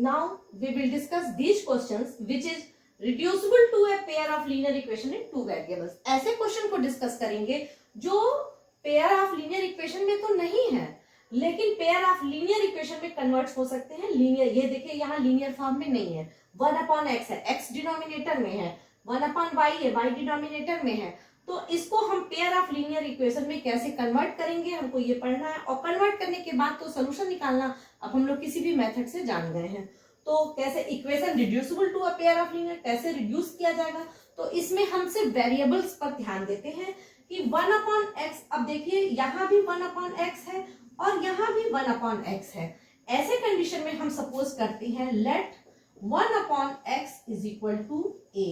now we will discuss these questions which is reducible to a pair of linear equation in two variables. ऐसे question को discuss करेंगे जो pair of linear equation में तो नहीं है लेकिन पेयर ऑफ लीनियर इक्वेशन में कन्वर्ट हो सकते हैं लीनियर। ये देखिए यहाँ लीनियर फॉर्म में नहीं है, 1/x है, x डिनोमिनेटर में है, 1/y है, y डिनोमिनेटर में है, तो इसको हम पेयर ऑफ लीनियर इक्वेशन में कैसे कन्वर्ट करेंगे हमको ये पढ़ना है। और कन्वर्ट करने के बाद तो सोल्यूशन निकालना अब हम लोग किसी भी मेथड से जान गए हैं। तो कैसे equation reducible to a pair of linear कैसे रिड्यूस किया जाएगा, तो इसमें हम सिर्फ वेरिएबल्स पर ध्यान देते हैं कि 1/x। अब देखिए यहाँ भी 1/x है और यहाँ भी 1/x है। ऐसे कंडीशन में हम सपोज करते हैं let 1/x is equal to a।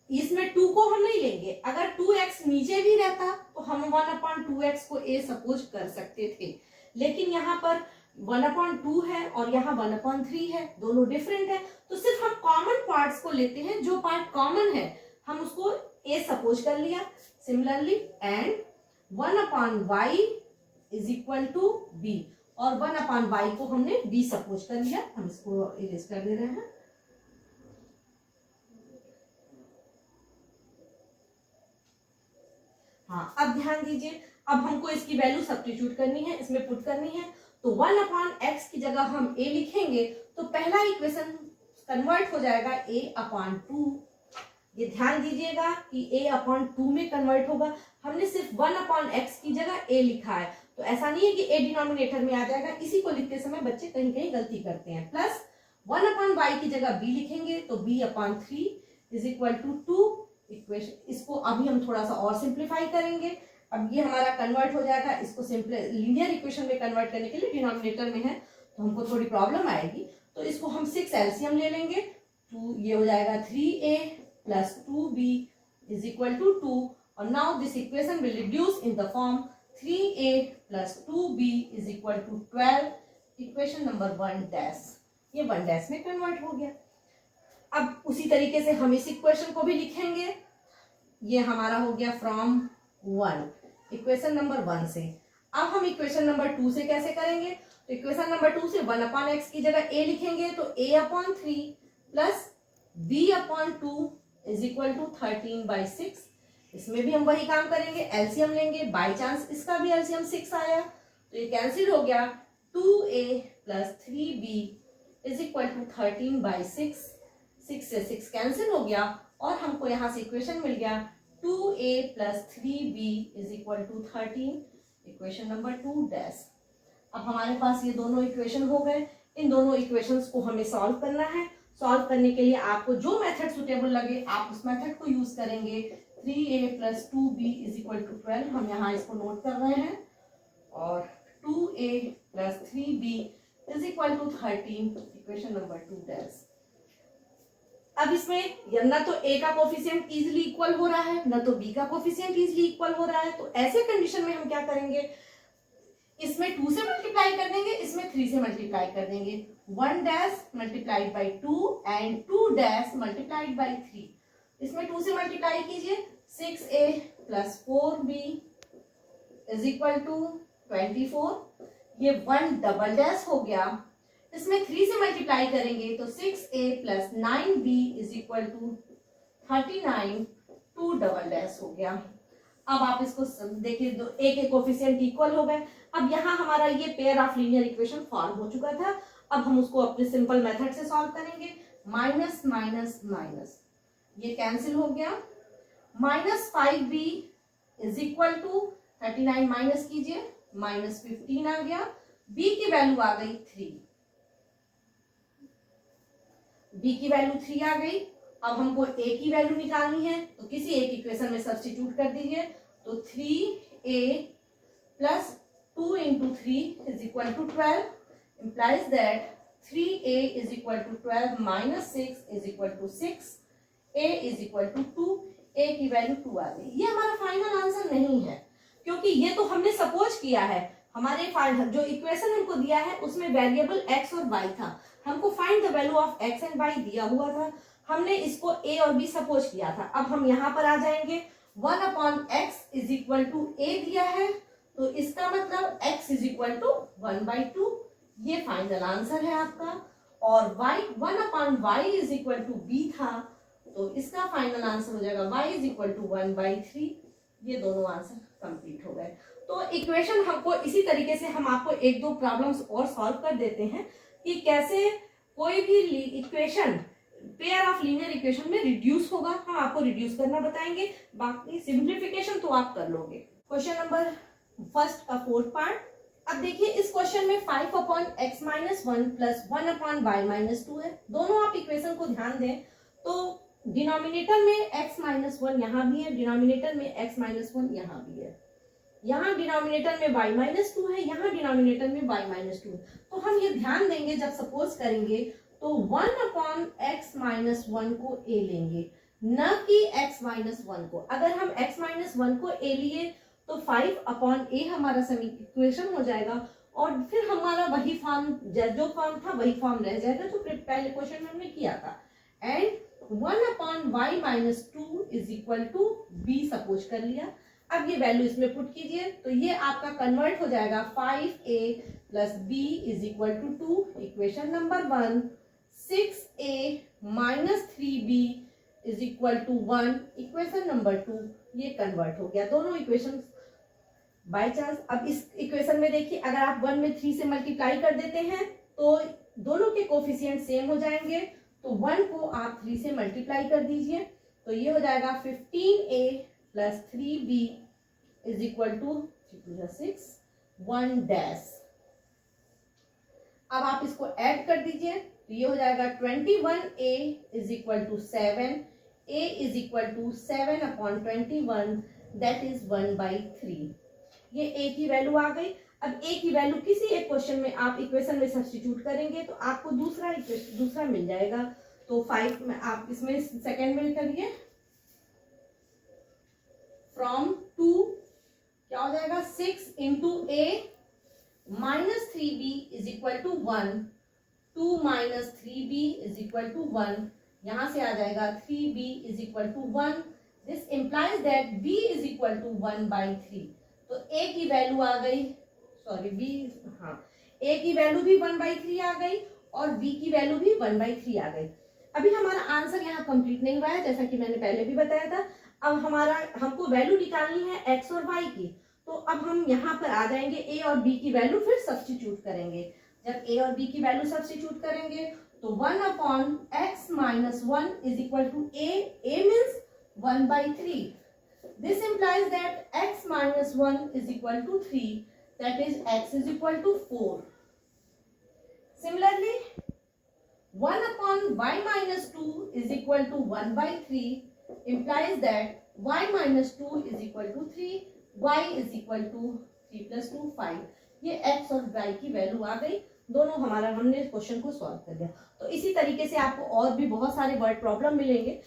इसमें 2 को हम नहीं लेंगे, अगर 2x नीचे भी रहता तो हम 1/2x को a सपोज कर सकते थे, लेकिन यहाँ पर 1/2 है और यहाँ 1/3 है, दोनों डिफरेंट है, तो सिर्फ हम कॉमन पार्ट्स को लेते हैं, जो पार्ट कॉमन है हम उसको a सपोज कर लिया। Similarly and 1/y is equal to b और 1/y को हमने b सपोज कर लिया। हम इसको इरेज कर दे रहे हैं। हाँ, अब ध्यान दीजिए, अब हमको इसकी वैल्यू सब्स्टिट्यूट करनी है, इसमें पुट करनी है, तो 1/x की जगह हम a लिखेंगे तो पहला इक्वेशन कन्वर्ट हो जाएगा a/2। ये ध्यान दीजिएगा कि a/2 में कन्वर्ट होगा। हमने सिर्फ 1/x की जगह a लिखा है, तो ऐसा नहीं है कि a डिनोमिनेटर में आ जाएगा, इसी को लिखते समय बच्चे कहीं कहीं गलती करते हैं। प्लस 1/y की जगह b लिखेंगे तो b/3 is equal to 2। Equation इसको अभी हम थोड़ा सा और सिंप्लीफाई करेंगे। अब ये हमारा कन्वर्ट हो जाएगा, इसको सिंपल लीनियर इक्वेशन में कन्वर्ट करने के लिए डिनोमिनेटर में है तो हमको थोड़ी प्रॉब्लम आएगी, तो इसको हम 6 एलसीएम ले लेंगे। 2 ये हो जाएगा 3a plus 2b is equal to 2 और now this equation will reduce in the form 3a plus 2b is equal to 12। Equation number 1 ये 1 में कन्वर्ट हो गया। अब उसी तरीके से हम इस इक्वेशन को भी लिखेंगे। ये हमारा हो गया फ्रॉम 1, इक्वेशन नंबर 1 से। अब हम इक्वेशन नंबर 2 से कैसे करेंगे, तो इक्वेशन नंबर 2 से 1/x की जगह a लिखेंगे तो a/3 plus b/2 is equal to 13/6। इसमें भी हम वही काम करेंगे, एलसीएम लेंगे, बाई चांस इसका भी एलसीएम 6 आया तो ये कैंसिल हो गया। 2a plus 3b is equal to 13/6। 6 से 6 कैंसिल हो गया और हमको यहाँ से इक्वेशन मिल गया 2a plus 3b is equal to 13। Equation number 2। अब हमारे पास ये दोनों इक्वेशन हो गए। इन दोनों इक्वेशंस को हमें सॉल्व करना है। सॉल्व करने के लिए आपको जो मेथड सुटेबल लगे आप उस मेथड को यूज करेंगे। 3a plus 2b is equal to 12, हम यहाँ इसको नोट कर रहे हैं, और 2a plus 3b is equal to 13। Equation number 2। अब इसमें न तो a का कोफिशिएंट इजीली इक्वल हो रहा है, न तो b का कोफिशिएंट इजीली इक्वल हो रहा है, तो ऐसे कंडीशन में हम क्या करेंगे, इसमें 2 से मल्टीप्लाई कर देंगे, इसमें 3 से मल्टीप्लाई कर देंगे। 1 multiplied by 2 and 2 multiplied by 3। इसमें 2 से मल्टीप्लाई कीजिए, 6a plus 4b is equal to 24। ये 1 हो गया। इसमें 3 से मल्टीप्लाई करेंगे तो 6a plus 9b is equal to 39। 2 हो गया। अब आप इसको देखिए, a के कोफिशिएंट इक्वल हो गए। अब यहाँ हमारा ये pair of linear equation form हो चुका था। अब हम उसको अपने सिंपल मेथड से सॉल्व करेंगे। माइनस माइनस माइनस ये कैंसिल हो गया। -5b is equal to 39 minus कीजिए, -15 आ गया। b की वैल्यू आ गई 3। b की वैल्यू 3 आ गई। अब हमको a की वैल्यू निकालनी है तो किसी एक इक्वेशन में सब्स्टिट्यूट कर दीजिए, तो 3a plus 2 into 3 is equal to 12 implies that 3a is equal to 12 minus 6 is equal to 6, a is equal to 2, a की वैल्यू 2 आ गई। ये हमारा फाइनल आंसर नहीं है, क्योंकि ये तो हमने सपोज किया है। हमारे फाइनल जो इक्वेशन हमको दिया है उसमें वेरिएबल x और y था, हमको find the value of x and y दिया हुआ था, हमने इसको a और b सपोज किया था। अब हम यहाँ पर आ जाएंगे, 1/x is equal to a दिया है, तो इसका मतलब x इज इक्वल टू 1/2। ये फाइनल आंसर है आपका। और y 1/y is equal to b था, तो इसका फाइनल आंसर हो जाएगा y इज इक्वल टू 1/3। ये दोनों आंसर कंप्लीट हो गए। तो इक्वेशन हमको इसी तरीके से हम आपको एक दो प्रॉब्लम्स और सॉल्व कर देते हैं कि कैसे कोई भी equation pair of linear equation में रिड्यूस होगा। हम आपको रिड्यूस करना बताएंगे, बाकी सिंप्लीफिकेशन तो आप कर लोगे। क्वेश्चन नंबर फर्स्ट का फोर्थ पार्ट। अब देखिए इस क्वेश्चन में 5/x-1 प्लस 1/y-2 है। दोनों आप इक्वेशन को ध्यान दें तो डिनोमिनेटर में x-1 यहाँ भी है, डिनोमिनेटर में x-1 यहाँ भी है, यहाँ डिनोमिनेटर में y-2 है, यहाँ डिनोमिनेटर में y-2 है। तो हम ये ध्यान देंगे जब सपोज करेंगे तो 1/x-1 को a लेंगे, न कि x-1 को। अगर हम x-1 को a लिए तो 5/a हमारा इक्वेशन हो जाएगा और फिर हमारा वही फॉर्म जो फॉर्म था वही फॉर्म रह जाएगा जो पहले क्वेश्चन में हमने किया था। And 1/y-2 is equal to b suppose कर लिया। अब ये वैल्यू इसमें पुट कीजिए तो ये आपका कन्वर्ट हो जाएगा 5a plus b is equal to 2। Equation number 1 6a minus 3b is equal to 1। Equation number 2 ये कन्वर्ट हो गया दोनों इक्वेशन बाय चांस। अब इस इक्वेशन में देखिए अगर आप 1 में 3 से मल्टीप्लाई कर देते हैं तो दोनों के कोफिशिएंट सेम हो जाएंगे, तो 1 को आप 3 से मल्टीप्लाई कर दीजिए तो ये हो जाएगा 15a plus 3b is equal to 6 1 dash. अब आप इसको ऐड कर दीजिए तो ये हो जाएगा 21a is equal to 7, a is equal to 7/21 that is 1/3। ये a की वैल्यू आ गई। अब a की वैल्यू किसी एक क्वेश्चन में आप इक्वेशन में सब्स्टिट्यूट करेंगे तो आपको दूसरा मिल जाएगा। तो 5 में आप इसमें सेकेंड में करिए फ्रॉम 2 क्या हो जाएगा 6 into a minus 3b is equal to 1, 2 minus 3b is equal to 1। यहां से आ जाएगा 3b is equal to 1। This implies that b is equal to 1/3। तो a की वैल्यू आ गई, सॉरी b, हाँ a की वैल्यू भी 1/3 आ गई और b की वैल्यू भी 1/3 आ गई। अभी हमारा आंसर यहाँ कंप्लीट नहीं हुआ है जैसा कि मैंने पहले भी बताया था। अब हमको वैल्यू निकालनी है x और y की, तो अब हम यहाँ पर आ जाएंगे a और b की वैल्यू फिर सब्स्टिट्यूट करेंगे। जब a और b की वैल्यू सब्स्टिट्यूट करेंगे तो 1/x-1 is equal to a means 1/3। This implies that x minus 1 is equal to 3, that is x is equal to 4. Similarly, 1/y minus 2 is equal to 1/3 implies that y minus 2 is equal to 3, y is equal to 3 plus 2 5। ये x और y की value आ गई, दोनों हमने question को solve कर दिया। तो इसी तरीके से आपको और भी बहुत सारे वर्ड प्रॉब्लम मिलेंगे।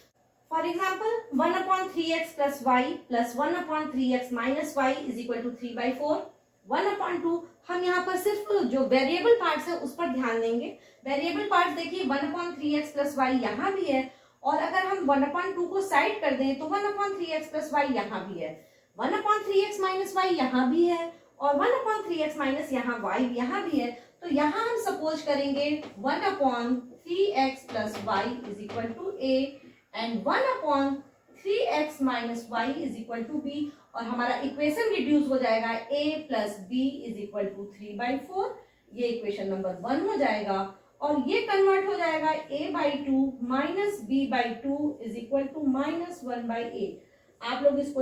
For example 1/3x plus y plus 1/3x minus y is equal to 3/4। 1/2 हम यहाँ पर सिर्फ जो वेरिएबल पार्ट्स है उस पर ध्यान देंगे। वेरिएबल पार्ट्स देखिए 1/3x प्लस y यहाँ भी है और अगर हम 1/2 को साइड कर दें तो 1/3x प्लस y यहाँ भी है, 1/3x माइनस y यहाँ भी है और 1/3x माइनस यहाँ y यहाँ भी है। तो यहाँ हम सपोज करेंगे 1/3x plus y is equal to a and 1/3x minus y is equal to b और हमारा इक्वेशन रिड्यूस हो जाएगा a plus b is equal to 3/4। ये इक्वेशन नंबर 1 हो जाएगा और ये कन्वर्ट हो जाएगा a/2 minus b/2 is equal to -1/a। आप लोग इस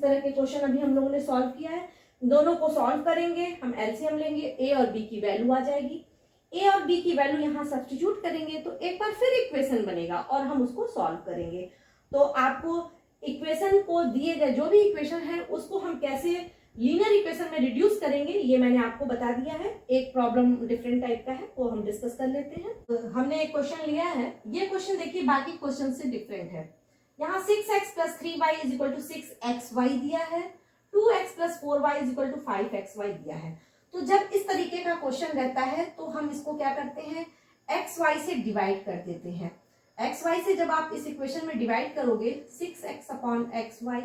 तरह के क्वेश्चन अभी हम लोगों ने सॉल्व किया है। दोनों को सॉल्व करेंगे, हम एलसीएम लेंगे, a और b की वैल्यू आ जाएगी। a और b की वैल्यू यहाँ सब्स्टिट्यूट करेंगे तो एक बार फिर इक्वेशन बनेगा और हम उसको सॉल्व करेंगे। तो आपको इक्वेशन को दिए गए जो भी इक्वेशन है उसको हम कैसे लीनियर इक्वेशन में रिड्यूस करेंगे ये मैंने आपको बता दिया है। एक प्रॉब्लम डिफरेंट टाइप का है वो हम डिस्कस कर लेते हैं। तो हमने एक क्वेश्चन लिया है, ये क्वेश्चन देखिए बाकी क्वेश्चन से डिफरेंट है। यहाँ 6x plus 3y is equal to 6xy दिया है, 2x plus 4y is equal to 5xy दिया है। तो जब इस तरीके का क्वेश्चन रहता है तो हम इसको क्या करते हैं, xy से डिवाइड कर देते हैं। xy से जब आप इस इक्वेशन में डिवाइड करोगे 6x upon xy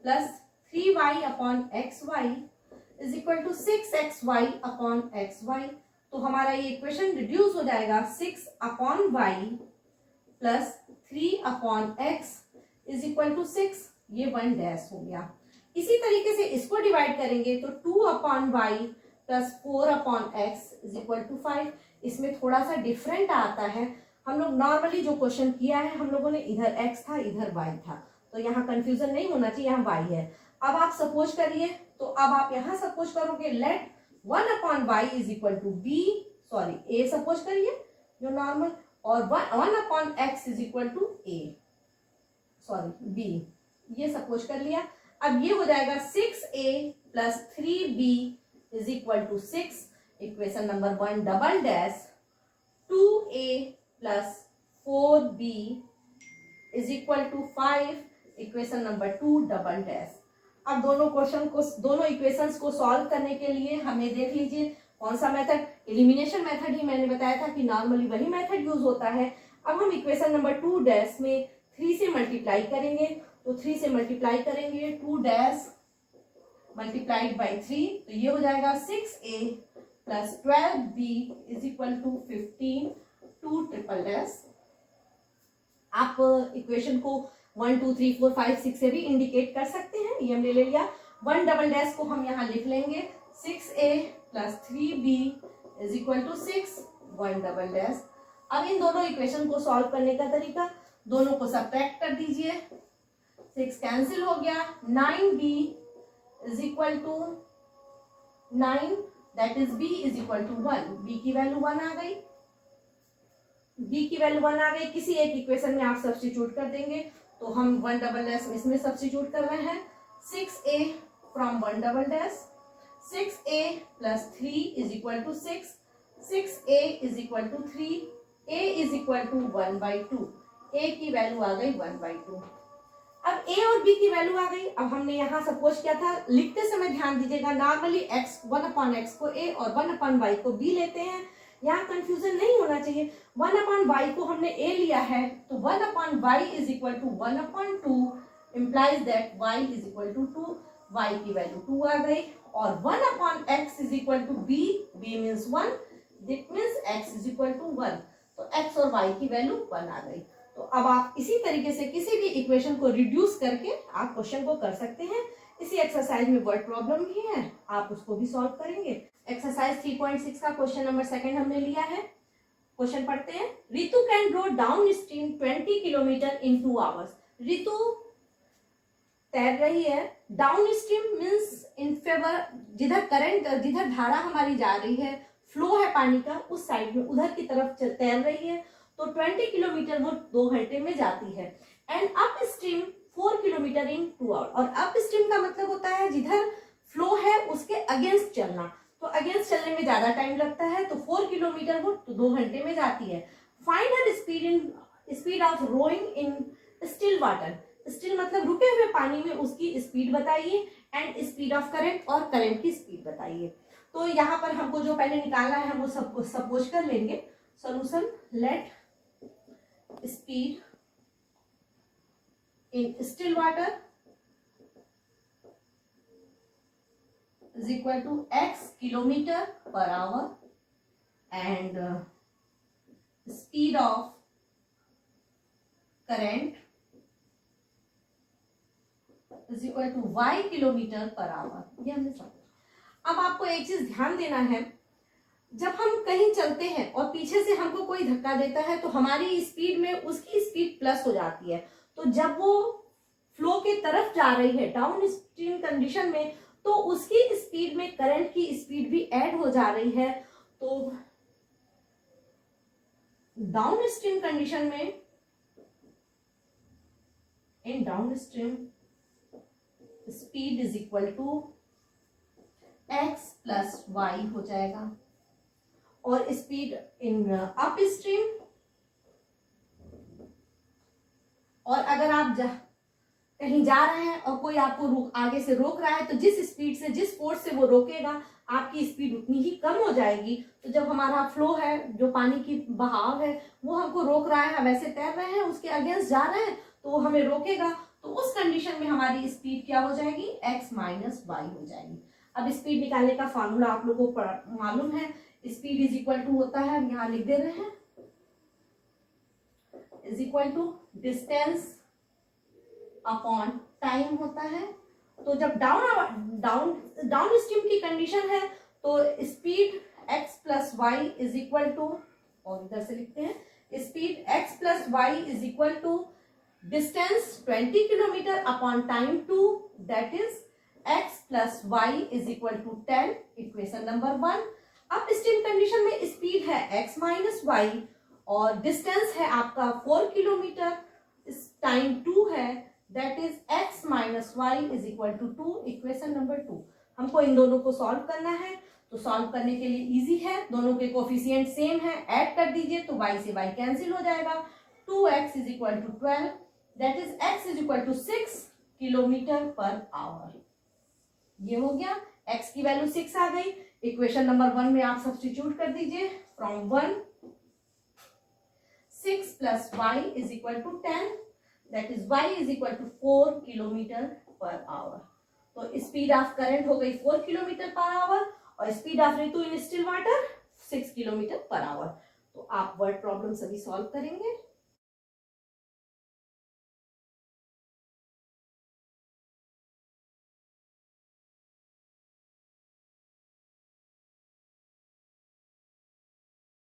plus 3y upon xy is equal to 6xy upon xy तो हमारा ये इक्वेशन रिड्यूस हो जाएगा 6/y plus 3/x is equal to 6, ये 1 डैश हो गया। इसी तरीके से इसको डिवाइड करेंगे तो 2/y plus 4/x is equal to 5। इसमें थोड़ा सा डिफरेंट आता है, हम लोग नॉर्मली जो क्वेश्चन किया है हम लोगों ने इधर x था इधर y था, तो यहाँ कंफ्यूजन नहीं होना चाहिए, यहाँ y है। अब आप सपोज करिए, तो अब आप यहाँ सपोज करोगे let 1/y is equal to b, sorry a suppose करिए जो नॉर्मल, और 1/x is equal to a, sorry b, ये सपोज कर लिया। अब ये हो जाएगा 6a plus 3b is equal to 6, equation number 1 double dash 2a plus 4b is equal to 5, equation number 2 double dash. अब दोनों इक्वेशंस को सॉल्व करने के लिए हमें देख लीजिए कौन सा मेथड, एलिमिनेशन मेथड ही मैंने बताया था कि नॉर्मली वही मेथड यूज होता है। अब हम इक्वेशन नंबर 2 डैश में 3 से मल्टीप्लाई करेंगे, तो 3 से मल्टीप्लाई करेंगे 2 डैश मल्टीप्लाइड बाई 3, तो ये हो जाएगा 6a plus 12b is equal to 15, 2 triple dash. आप इक्वेशन को 1 2 3 4 5 6 से भी इंडिकेट कर सकते हैं, ये हमने ले लिया। 1 डबल डैश को हम यहाँ लिख लेंगे 6a plus 3b is equal to 6, 1 double dash. अब इन दोनों इक्वेशन को सॉल्व करने का तरीका, दोनों को सब्ट्रैक्ट कर दीजिए, 6 कैंसिल हो गया, 9b is equal to 9, that is b is equal to 1, b की वैल्यू 1 आ गई, b की वैल्यू 1 आ गई। किसी एक इक्वेशन में आप सब्स्टिट्यूट कर देंगे, तो हम 1 डबल डैश इसमें सब्स्टिट्यूट कर रहे हैं, 6a from 1 double dash, 6a plus 3 is equal to 6, 6a is equal to 3, a is equal to 1/2, a की वैल्यू आ गई 1/2। अब a और b की वैल्यू आ गई। अब हमने यहाँ सपोज किया था, लिखते समय ध्यान दीजिएगा, नॉर्मली x 1/x को a और 1/y को b लेते हैं, यहाँ कंफ्यूजन नहीं होना चाहिए। 1/y को हमने a लिया है, तो 1/y is equal to 1/2 implies that y is equal to 2, y की वैल्यू 2 आ गई, और 1/x is equal to b, b means 1, that means x is equal to 1, तो x और y की वैल्यू 1 आ गई। तो अब आप इसी तरीके से किसी भी इक्वेशन को रिड्यूस करके आप क्वेश्चन को कर सकते हैं। इसी एक्सरसाइज में वर्ड प्रॉब्लम भी है, आप उसको भी सॉल्व करेंगे। एक्सरसाइज 3.6 का क्वेश्चन नंबर 2 हमने लिया है। क्वेश्चन पढ़ते हैं, Ritu can row downstream 20 kilometre in 2 hours. Ritu तैर रही है, downstream means in favour, जिधर करंट, जिधर धारा हमारी जा रही है, फ्लो है पानी का, उस साइड में उधर की तरफ तैर रही है, तो 20 किलोमीटर वो 2 घंटे में जाती है। And upstream 4 kilometre in 2 hour, और अप स्ट्रीम का मतलब होता है जिधर फ्लो है उसके अगेंस्ट चलना, तो अगेंस्ट चलने में ज्यादा टाइम लगता है, तो 4 किलोमीटर वो 2 घंटे में जाती है। Find her speed of rowing in still water. Still मतलब रुके हुए पानी में उसकी स्पीड बताइए, एंड स्पीड ऑफ करंट, और करंट की स्पीड बताइए। तो यहाँ पर हमको जो पहले निकालना है हम वो सब सपोज कर लेंगे। Solution, let speed in still water is equal to x kilometer per hour and speed of current is equal to y kilometer per hour। ये हमने समझा। अब आपको एक चीज ध्यान देना है, जब हम कहीं चलते हैं और पीछे से हमको कोई धक्का देता है तो हमारी स्पीड में उसकी स्पीड प्लस हो जाती है, तो जब वो फ्लो के तरफ जा रही है डाउन स्ट्रीम कंडीशन में, तो उसकी स्पीड में करंट की स्पीड भी ऐड हो जा रही है। तो डाउन स्ट्रीम कंडीशन में, in downstream speed is equal to x plus y हो जाएगा, और स्पीड इन अप स्ट्रीम, और अगर आप कहीं जा रहे हैं और कोई आपको आगे से रोक रहा है, तो जिस स्पीड से, जिस फोर्स से वो रोकेगा, आपकी स्पीड उतनी ही कम हो जाएगी। तो जब हमारा फ्लो है, जो पानी की बहाव है, वो हमको रोक रहा है, हम ऐसे तैर रहे हैं, उसके अगेंस्ट जा रहे हैं, तो वो हमें रोकेगा, तो उस कंडीशन में हमारी स्पीड क्या हो जाएगी, x माइनस वाई हो जाएगी। अब स्पीड निकालने का फॉर्मूला आप लोगों को मालूम है, स्पीड इज इक्वल टू होता है, हम यहाँ लिख दे रहे हैं, is equal to distance upon time होता है। तो जब डाउन स्ट्रीम की कंडीशन है तो speed x plus y is equal to, और इधर से लिखते हैं speed x plus y is equal to distance 20 kilometre upon time 2, that is x plus y is equal to 10, equation number 1। अब stream condition में speed है x minus y और distance है आपका 4 किलोमीटर, टाइम 2 है, that is x minus y is equal to 2, equation number 2। हमको इन दोनों को सॉल्व करना है, तो सॉल्व करने के लिए इजी है, दोनों के कोफिशिएंट सेम है, ऐड कर दीजिए तो y से y कैंसिल हो जाएगा, 2x is equal to 12, that is x is equal to 6 kilometre per hour. ये हो गया, x की वैल्यू 6 आ गई, इक्वेशन नंबर 1 में आप सब्स्टिट्यूट कर दीजिए, from 1 6 plus y is equal to 10, that is y is equal to 4 kilometre per hour. तो स्पीड ऑफ करंट हो गई 4 किलोमीटर पर आवर और speed of Ritu in still water 6 kilometre per hour. तो आप वर्ड प्रॉब्लम सभी solve करेंगे।